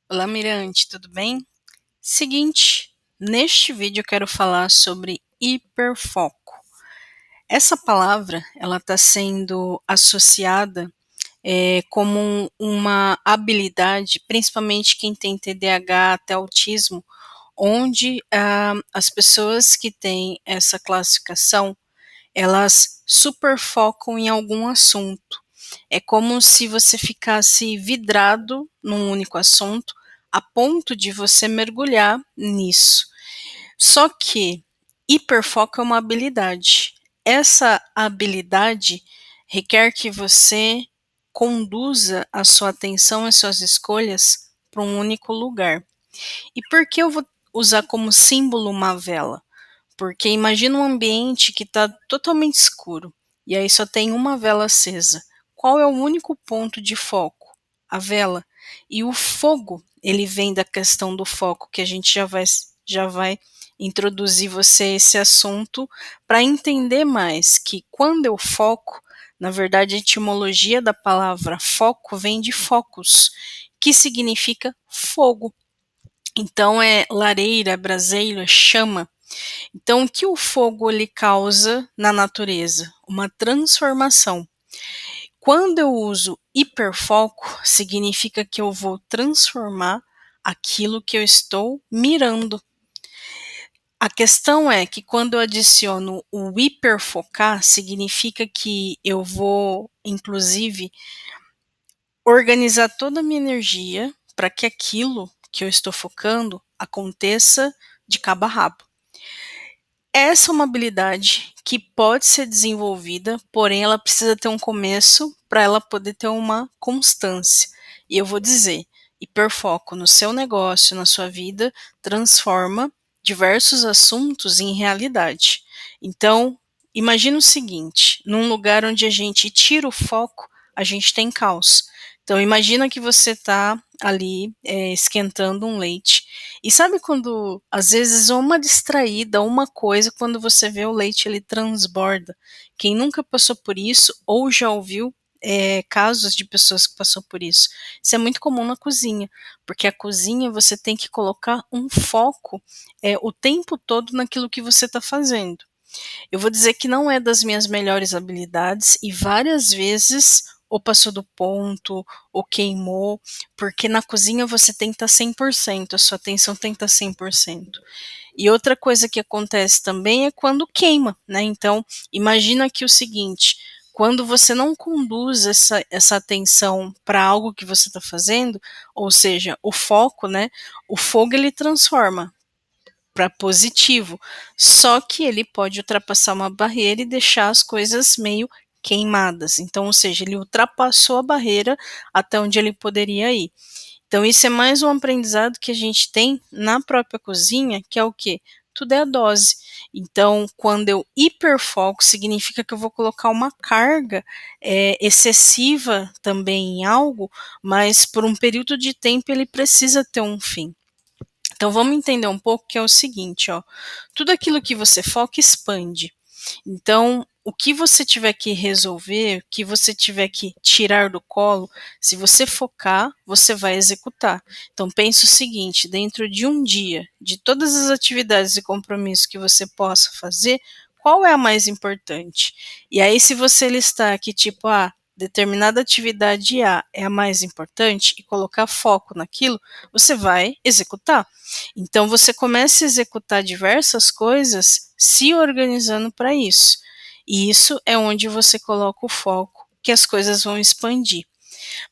Olá, Mirante, tudo bem? Seguinte, neste vídeo eu quero falar sobre hiperfoco. Essa palavra, ela está sendo associada como uma habilidade, principalmente quem tem TDAH até autismo, onde as pessoas que têm essa classificação, elas superfocam em algum assunto. É como se você ficasse vidrado num único assunto, a ponto de você mergulhar nisso. Só que hiperfoco é uma habilidade. Essa habilidade requer que você conduza a sua atenção e suas escolhas para um único lugar. E por que eu vou usar como símbolo uma vela? Porque imagina um ambiente que está totalmente escuro e aí só tem uma vela acesa. Qual é o único ponto de foco? A vela. E o fogo, ele vem da questão do foco, que a gente já vai introduzir você a esse assunto para entender mais que quando eu foco, na verdade a etimologia da palavra foco vem de focus, que significa fogo. Então é lareira, é braseiro, é chama. Então, o que o fogo ele causa na natureza? Uma transformação. Quando eu uso hiperfoco, significa que eu vou transformar aquilo que eu estou mirando. A questão é que quando eu adiciono o hiperfocar, significa que eu vou, inclusive, organizar toda a minha energia para que aquilo que eu estou focando aconteça de cabo a rabo. Essa é uma habilidade que pode ser desenvolvida, porém ela precisa ter um começo para ela poder ter uma constância. E eu vou dizer, hiperfoco no seu negócio, na sua vida, transforma diversos assuntos em realidade. Então, imagina o seguinte, num lugar onde a gente tira o foco, a gente tem caos. Então, imagina que você está ali esquentando um leite e sabe quando, às vezes, uma distraída, uma coisa, quando você vê o leite, ele transborda. Quem nunca passou por isso, ou já ouviu casos de pessoas que passou por isso. Isso é muito comum na cozinha, porque a cozinha você tem que colocar um foco o tempo todo naquilo que você está fazendo. Eu vou dizer que não é das minhas melhores habilidades e várias vezes ou passou do ponto, ou queimou, porque na cozinha você tem que estar 100%, a sua atenção tem que estar 100%. E outra coisa que acontece também é quando queima, né? Então, imagina aqui o seguinte, quando você não conduz essa atenção para algo que você está fazendo, ou seja, o foco, né? O fogo ele transforma para positivo, só que ele pode ultrapassar uma barreira e deixar as coisas meio queimadas. Então, ou seja, ele ultrapassou a barreira até onde ele poderia ir. Então, isso é mais um aprendizado que a gente tem na própria cozinha, que é o quê? Tudo é a dose. Então, quando eu hiperfoco, significa que eu vou colocar uma carga excessiva também em algo, mas por um período de tempo ele precisa ter um fim. Então vamos entender um pouco que é o seguinte, ó, tudo aquilo que você foca expande. Então, o que você tiver que resolver, o que você tiver que tirar do colo, se você focar, você vai executar. Então pense o seguinte, dentro de um dia, de todas as atividades e compromissos que você possa fazer, qual é a mais importante? E aí se você listar aqui tipo, determinada atividade A é a mais importante e colocar foco naquilo, você vai executar. Então você começa a executar diversas coisas se organizando para isso. E isso é onde você coloca o foco, que as coisas vão expandir.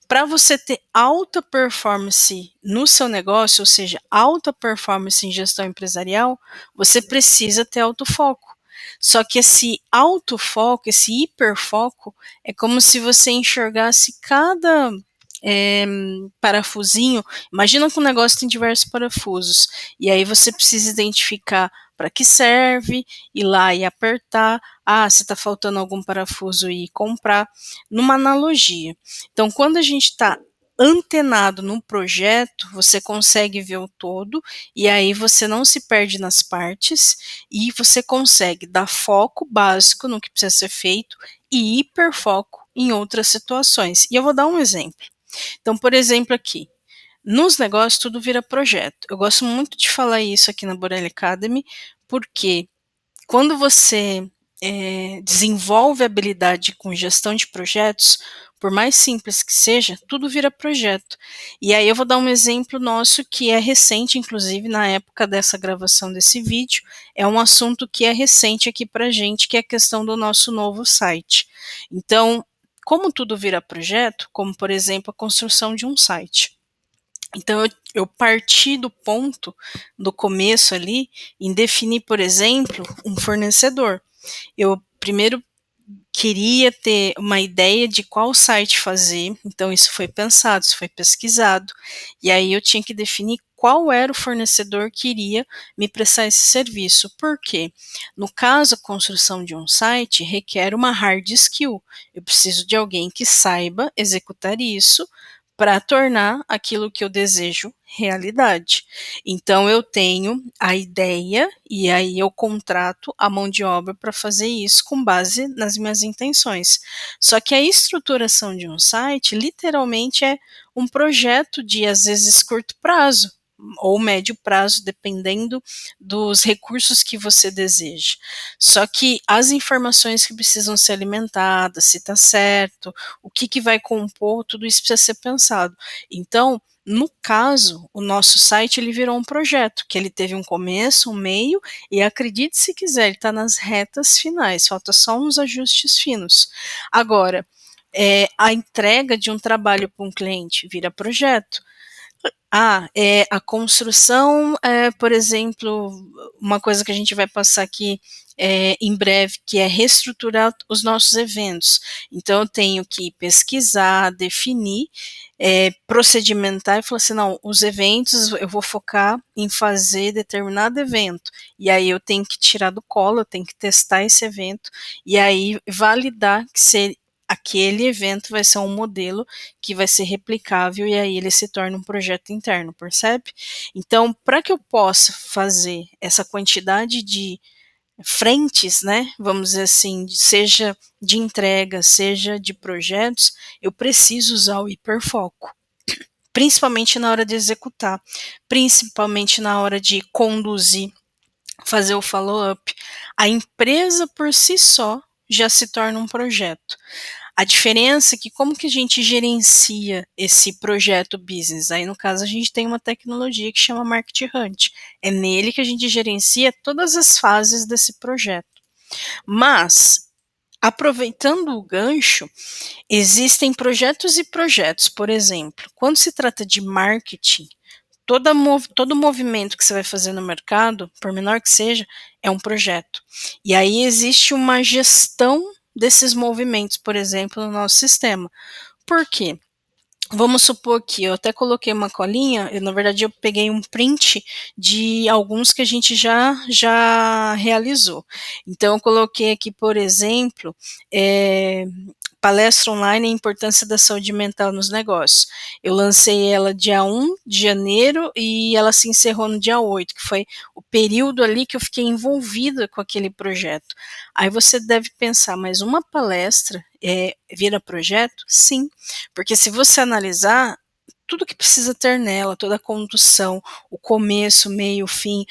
Para você ter alta performance no seu negócio, ou seja, alta performance em gestão empresarial, você precisa ter alto foco. Só que esse alto foco, esse hiperfoco, é como se você enxergasse cada parafusinho. Imagina que um negócio tem diversos parafusos, e aí você precisa identificar para que serve, ir lá e apertar. Se está faltando algum parafuso e comprar, numa analogia. Então, quando a gente está antenado no projeto, você consegue ver o todo e aí você não se perde nas partes e você consegue dar foco básico no que precisa ser feito e hiperfoco em outras situações. E eu vou dar um exemplo. Então, por exemplo, aqui, Nos negócios tudo vira projeto. Eu gosto muito de falar isso aqui na Borelli Academy, porque quando você desenvolve habilidade com gestão de projetos, por mais simples que seja, tudo vira projeto. E aí eu vou dar um exemplo nosso que é recente, inclusive na época dessa gravação desse vídeo, é um assunto que é recente aqui pra gente, que é a questão do nosso novo site. Então, como tudo vira projeto, como por exemplo a construção de um site. Então eu parti do ponto, do começo ali, em definir, por exemplo, um fornecedor. Eu primeiro queria ter uma ideia de qual site fazer, então isso foi pensado, isso foi pesquisado, e aí eu tinha que definir qual era o fornecedor que iria me prestar esse serviço. Por quê? No caso, a construção de um site requer uma hard skill. Eu preciso de alguém que saiba executar isso para tornar aquilo que eu desejo realidade. Então eu tenho a ideia e aí eu contrato a mão de obra para fazer isso com base nas minhas intenções. Só que a estruturação de um site literalmente é um projeto de às vezes curto prazo ou médio prazo, dependendo dos recursos que você deseja. Só que as informações que precisam ser alimentadas, se está certo, o que vai compor, tudo isso precisa ser pensado. Então, no caso, o nosso site ele virou um projeto, que ele teve um começo, um meio, e acredite se quiser, ele está nas retas finais, falta só uns ajustes finos. Agora, a entrega de um trabalho para um cliente vira projeto. A construção, por exemplo, uma coisa que a gente vai passar aqui em breve, que é reestruturar os nossos eventos. Então, eu tenho que pesquisar, definir, procedimentar e falar assim, não, os eventos eu vou focar em fazer determinado evento. E aí eu tenho que tirar do colo, eu tenho que testar esse evento e aí validar que se aquele evento vai ser um modelo que vai ser replicável e aí ele se torna um projeto interno, percebe? Então, para que eu possa fazer essa quantidade de frentes, né, vamos dizer assim, seja de entrega, seja de projetos, eu preciso usar o hiperfoco. Principalmente na hora de executar, principalmente na hora de conduzir, fazer o follow-up. A empresa por si só já se torna um projeto. A diferença é que como que a gente gerencia esse projeto business? Aí no caso a gente tem uma tecnologia que chama Market Hunt. É nele que a gente gerencia todas as fases desse projeto. Mas, aproveitando o gancho, existem projetos e projetos. Por exemplo, quando se trata de marketing, todo movimento que você vai fazer no mercado, por menor que seja, é um projeto. E aí existe uma gestão desses movimentos, por exemplo, no nosso sistema. Por quê? Vamos supor que eu até coloquei uma colinha, na verdade eu peguei um print de alguns que a gente já realizou. Então eu coloquei aqui, por exemplo, palestra online e a importância da saúde mental nos negócios. Eu lancei ela dia 1 de janeiro e ela se encerrou no dia 8, que foi o período ali que eu fiquei envolvida com aquele projeto. Aí você deve pensar, mas uma palestra vira projeto? Sim, porque se você analisar, tudo que precisa ter nela, toda a condução, o começo, meio, fim.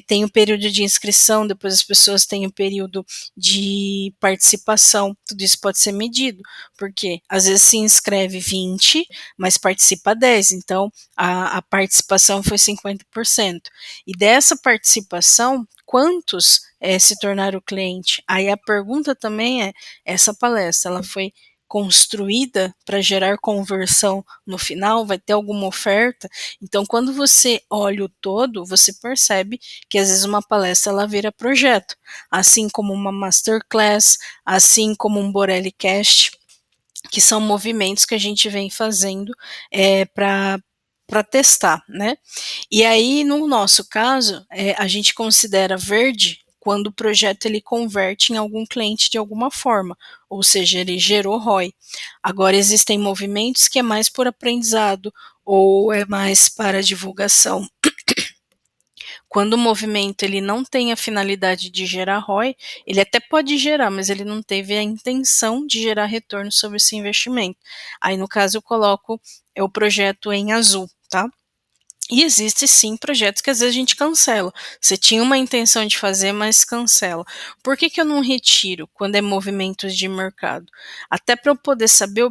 Tem o período de inscrição, depois as pessoas têm o período de participação. Tudo isso pode ser medido, porque às vezes se inscreve 20, mas participa 10, então a participação foi 50%. E dessa participação, quantos se tornaram cliente? Aí a pergunta também é, essa palestra, ela foi construída para gerar conversão no final, vai ter alguma oferta. Então, quando você olha o todo, você percebe que às vezes uma palestra ela vira projeto, assim como uma masterclass, assim como um Borelli Cast, que são movimentos que a gente vem fazendo para testar, né? E aí, no nosso caso, a gente considera verde quando o projeto ele converte em algum cliente de alguma forma, ou seja, ele gerou ROI. Agora, existem movimentos que é mais por aprendizado, ou é mais para divulgação Quando o movimento ele não tem a finalidade de gerar ROI, ele até pode gerar, mas ele não teve a intenção de gerar retorno sobre esse investimento. Aí, no caso, eu coloco o projeto em azul, tá? E existe sim projetos que às vezes a gente cancela. Você tinha uma intenção de fazer, mas cancela. Por que que eu não retiro quando é movimentos de mercado? Até para eu poder saber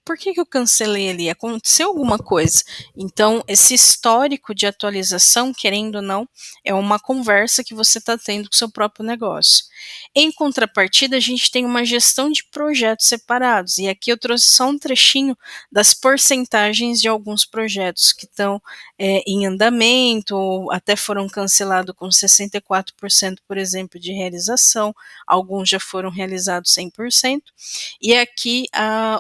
por que que eu cancelei ali. Aconteceu alguma coisa. Então, esse histórico de atualização, querendo ou não, é uma conversa que você está tendo com o seu próprio negócio. Em contrapartida, a gente tem uma gestão de projetos separados. E aqui eu trouxe só um trechinho das porcentagens de alguns projetos que estão em andamento, ou até foram cancelados com 64%, por exemplo, de realização, alguns já foram realizados 100%, e aqui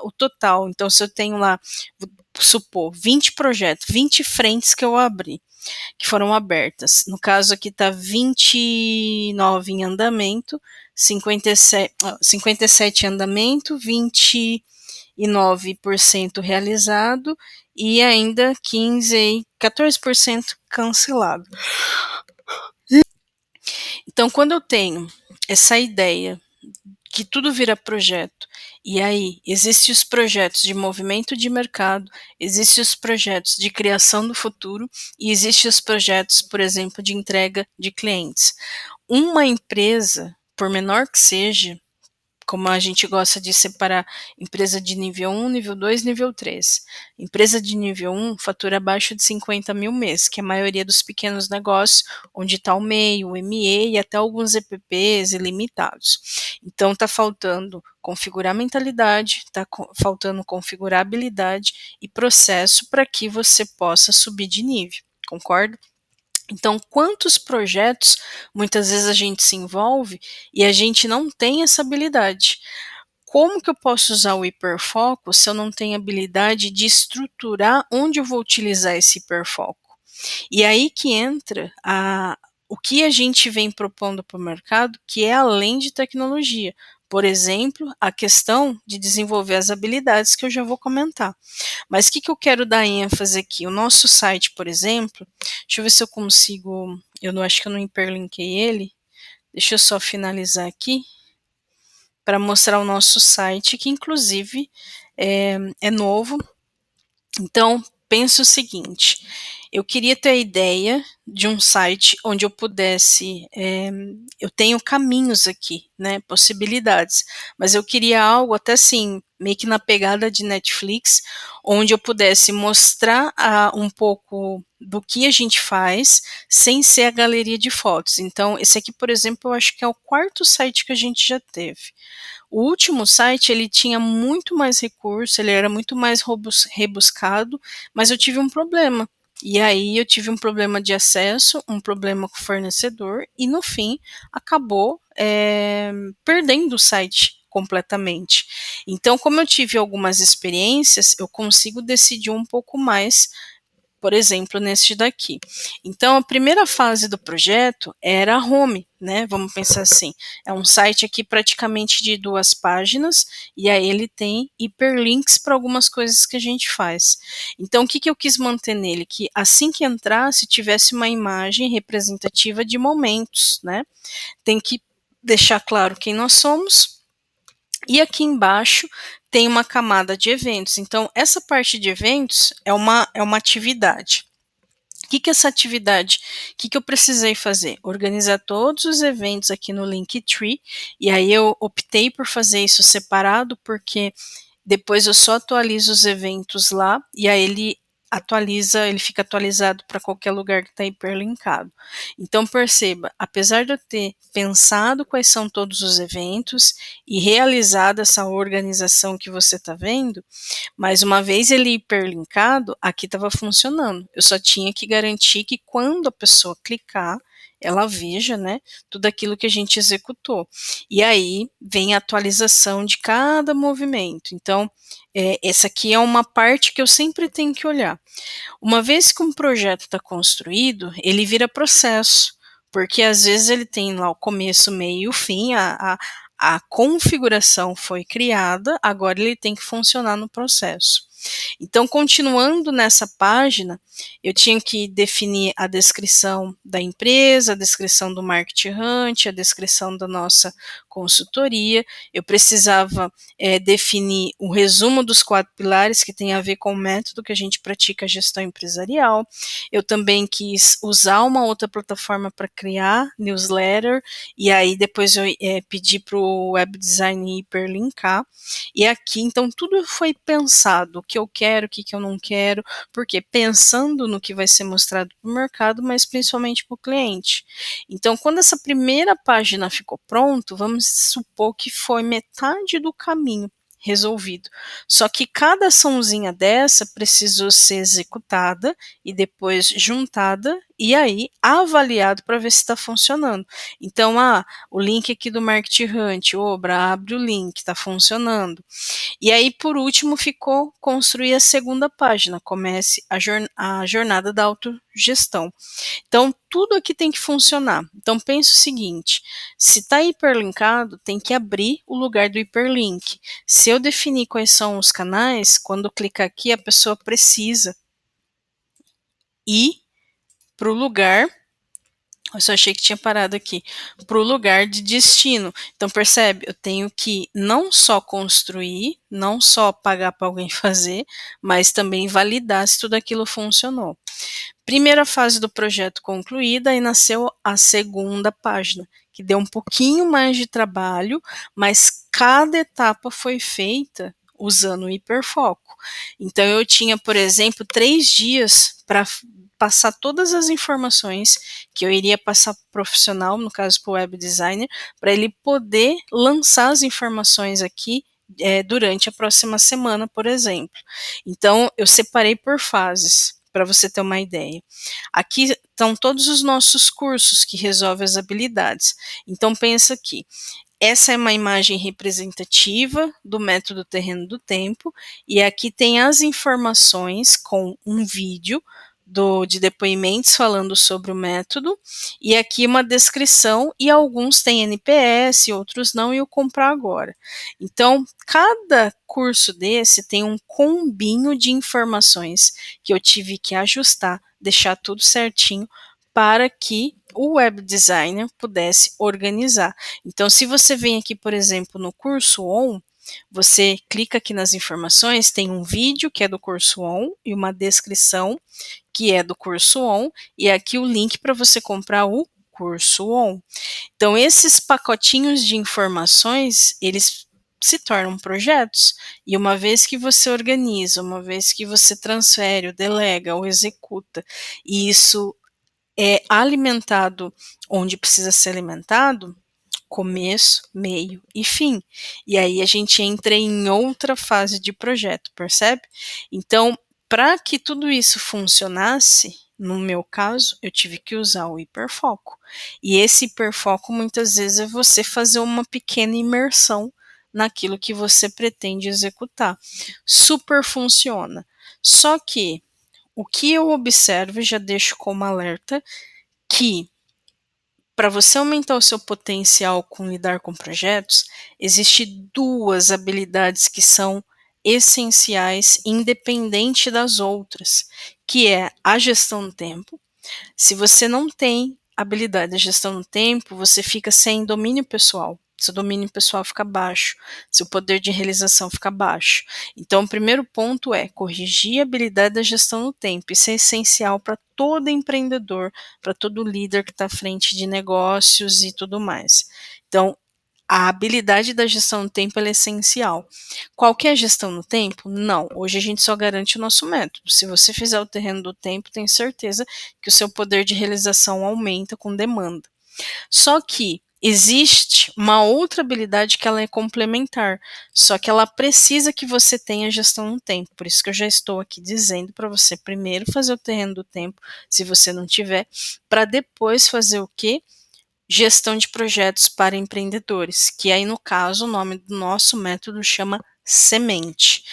o total. Então, se eu tenho lá, vou supor, 20 projetos, 20 frentes que eu abri, que foram abertas. No caso aqui está 29 em andamento, 57 em andamento, 29% realizado e ainda 14% cancelado. Então, quando eu tenho essa ideia que tudo vira projeto, e aí existem os projetos de movimento de mercado, existem os projetos de criação do futuro e existem os projetos, por exemplo, de entrega de clientes. Uma empresa, por menor que seja, como a gente gosta de separar empresa de nível 1, nível 2, nível 3. Empresa de nível 1 fatura abaixo de 50 mil mês, que é a maioria dos pequenos negócios, onde está o MEI, o ME e até alguns EPPs ilimitados. Então está faltando configurar mentalidade, está faltando configurar habilidade e processo para que você possa subir de nível, concorda? Então, quantos projetos muitas vezes a gente se envolve e a gente não tem essa habilidade? Como que eu posso usar o hiperfoco se eu não tenho habilidade de estruturar onde eu vou utilizar esse hiperfoco? E aí que entra o que a gente vem propondo para o mercado, que é além de tecnologia. Por exemplo, a questão de desenvolver as habilidades que eu já vou comentar. Mas o que, que eu quero dar ênfase aqui? O nosso site, por exemplo, deixa eu ver se eu consigo, eu não acho que eu não hiperlinkei ele, deixa eu só finalizar aqui, para mostrar o nosso site, que inclusive é novo. Então, penso o seguinte, eu queria ter a ideia de um site onde eu pudesse, eu tenho caminhos aqui, né, possibilidades, mas eu queria algo até assim, meio que na pegada de Netflix, onde eu pudesse mostrar um pouco do que a gente faz, sem ser a galeria de fotos. Então, esse aqui, por exemplo, eu acho que é o quarto site que a gente já teve. O último site, ele tinha muito mais recurso, ele era muito mais rebuscado, mas eu tive um problema. E aí eu tive um problema de acesso, um problema com o fornecedor e no fim acabou perdendo o site completamente. Então, como eu tive algumas experiências, eu consigo decidir um pouco mais, por exemplo, neste daqui. Então, a primeira fase do projeto era a home, né? Vamos pensar assim, é um site aqui praticamente de 2 páginas, e aí ele tem hiperlinks para algumas coisas que a gente faz. Então, o que, que eu quis manter nele? Que assim que entrasse, tivesse uma imagem representativa de momentos, né? Tem que deixar claro quem nós somos, e aqui embaixo tem uma camada de eventos. Então, essa parte de eventos é uma atividade. O que é essa atividade? O que eu precisei fazer? Organizar todos os eventos aqui no Linktree, e aí eu optei por fazer isso separado, porque depois eu só atualizo os eventos lá, e aí ele fica atualizado para qualquer lugar que está hiperlinkado. Então perceba, apesar de eu ter pensado quais são todos os eventos e realizado essa organização que você está vendo, mas uma vez ele hiperlinkado, aqui estava funcionando. Eu só tinha que garantir que quando a pessoa clicar, ela veja, né, tudo aquilo que a gente executou. E aí vem a atualização de cada movimento. Então, essa aqui é uma parte que eu sempre tenho que olhar. Uma vez que um projeto está construído, ele vira processo, porque às vezes ele tem lá o começo, meio e o fim, a configuração foi criada, agora ele tem que funcionar no processo. Então, continuando nessa página, eu tinha que definir a descrição da empresa, a descrição do Market Hunt, a descrição da nossa consultoria. Eu precisava definir o resumo dos 4 pilares que tem a ver com o método que a gente pratica a gestão empresarial. Eu também quis usar uma outra plataforma para criar newsletter, e aí depois eu pedi para o web design hiperlinkar. E aqui, então, tudo foi pensado, o que eu quero, o que eu não quero, porque pensando no que vai ser mostrado para o mercado, mas principalmente para o cliente. Então, quando essa primeira página ficou pronto, vamos supor que foi metade do caminho resolvido. Só que cada açãozinha dessa precisou ser executada e depois juntada e aí avaliado para ver se está funcionando. Então, o link aqui do Market Hunt, Obra, abre o link, está funcionando. E aí, por último, ficou construir a segunda página, comece a jornada da autogestão. Então, tudo aqui tem que funcionar. Então, pensa o seguinte, se está hiperlinkado, tem que abrir o lugar do hiperlink. Se eu definir quais são os canais, quando clicar aqui, a pessoa precisa ir para o lugar. Eu só achei que tinha parado aqui, para o lugar de destino. Então, percebe? Eu tenho que não só construir, não só pagar para alguém fazer, mas também validar se tudo aquilo funcionou. Primeira fase do projeto concluída, e nasceu a segunda página, que deu um pouquinho mais de trabalho, mas cada etapa foi feita usando o hiperfoco. Então, eu tinha, por exemplo, 3 dias para passar todas as informações que eu iria passar para o profissional, no caso para o web designer, para ele poder lançar as informações aqui durante a próxima semana, por exemplo. Então, eu separei por fases, para você ter uma ideia. Aqui estão todos os nossos cursos que resolvem as habilidades. Então, pensa aqui. Essa é uma imagem representativa do método Terreno do Tempo, e aqui tem as informações com um vídeo de depoimentos falando sobre o método, e aqui uma descrição, e alguns têm NPS, outros não, e o comprar agora. Então, cada curso desse tem um combinho de informações que eu tive que ajustar, deixar tudo certinho, para que o web designer pudesse organizar. Então, se você vem aqui, por exemplo, no curso ON, você clica aqui nas informações, tem um vídeo que é do curso ON e uma descrição que é do curso ON, e aqui o link para você comprar o curso ON. Então, esses pacotinhos de informações, eles se tornam projetos, e uma vez que você organiza, uma vez que você transfere, ou delega, ou executa, e isso é alimentado onde precisa ser alimentado, começo, meio e fim. E aí a gente entra em outra fase de projeto, percebe? Então, para que tudo isso funcionasse, no meu caso, eu tive que usar o hiperfoco. E esse hiperfoco muitas vezes é você fazer uma pequena imersão naquilo que você pretende executar. Super funciona. Só que o que eu observo e já deixo como alerta, que para você aumentar o seu potencial com lidar com projetos, existem 2 habilidades que são essenciais, independente das outras, que é a gestão do tempo. Se você não tem habilidade de gestão do tempo, você fica sem domínio pessoal. Seu domínio pessoal fica baixo, seu poder de realização fica baixo. Então, o primeiro ponto é corrigir a habilidade da gestão do tempo. Isso é essencial para todo empreendedor, para todo líder que está à frente de negócios e tudo mais. Então, a habilidade da gestão do tempo é essencial. Qual que é a gestão do tempo? Não. Hoje a gente só garante o nosso método. Se você fizer o terreno do tempo, tenho certeza que o seu poder de realização aumenta com demanda. Só que existe uma outra habilidade que ela é complementar, só que ela precisa que você tenha gestão do tempo. Por isso que eu já estou aqui dizendo para você primeiro fazer o terreno do tempo, se você não tiver, para depois fazer o quê? Gestão de projetos para empreendedores, que aí no caso o nome do nosso método chama Semente.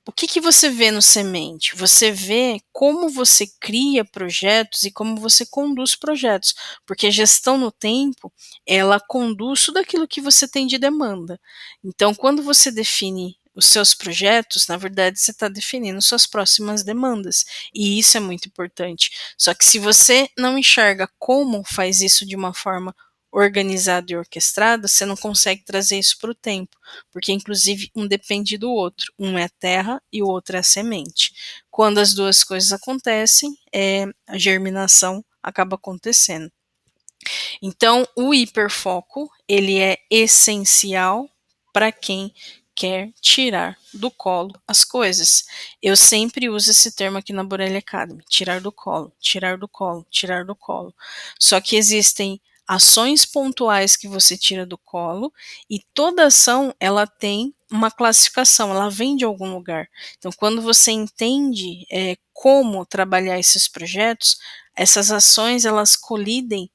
O que você vê no Semente? Você vê como você cria projetos e como você conduz projetos, porque a gestão no tempo, ela conduz tudo aquilo que você tem de demanda. Então, quando você define os seus projetos, na verdade você está definindo suas próximas demandas, e isso é muito importante. Só que se você não enxerga como faz isso de uma forma organizada e orquestrada, você não consegue trazer isso para o tempo, porque inclusive um depende do outro, um é a terra e o outro é a semente. Quando as duas coisas acontecem, a germinação acaba acontecendo. Então, o hiperfoco, ele é essencial para quem quer tirar do colo as coisas. Eu sempre uso esse termo aqui na Borelli Academy, tirar do colo, tirar do colo, tirar do colo. Só que existem ações pontuais que você tira do colo e toda ação, ela tem uma classificação, ela vem de algum lugar. Então, quando você entende como trabalhar esses projetos, essas ações, elas colidem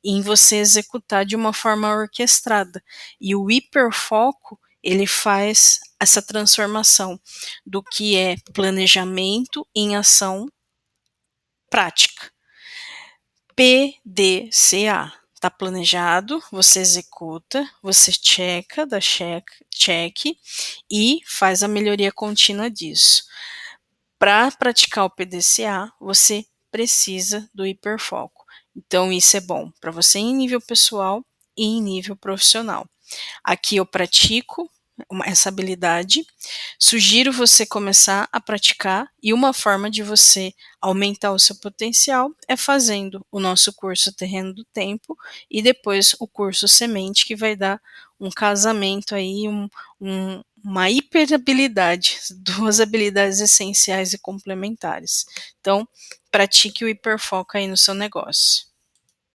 em você executar de uma forma orquestrada. E o hiperfoco, ele faz essa transformação do que é planejamento em ação prática. PDCA. Está planejado, você executa, você checa, dá check e faz a melhoria contínua disso. Para praticar o PDCA, você precisa do hiperfoco. Então, isso é bom para você em nível pessoal e em nível profissional. Aqui eu pratico essa habilidade, sugiro você começar a praticar, e uma forma de você aumentar o seu potencial é fazendo o nosso curso Terreno do Tempo e depois o curso Semente, que vai dar um casamento aí, uma hiperhabilidade, duas habilidades essenciais e complementares. Então, pratique o hiperfoco aí no seu negócio.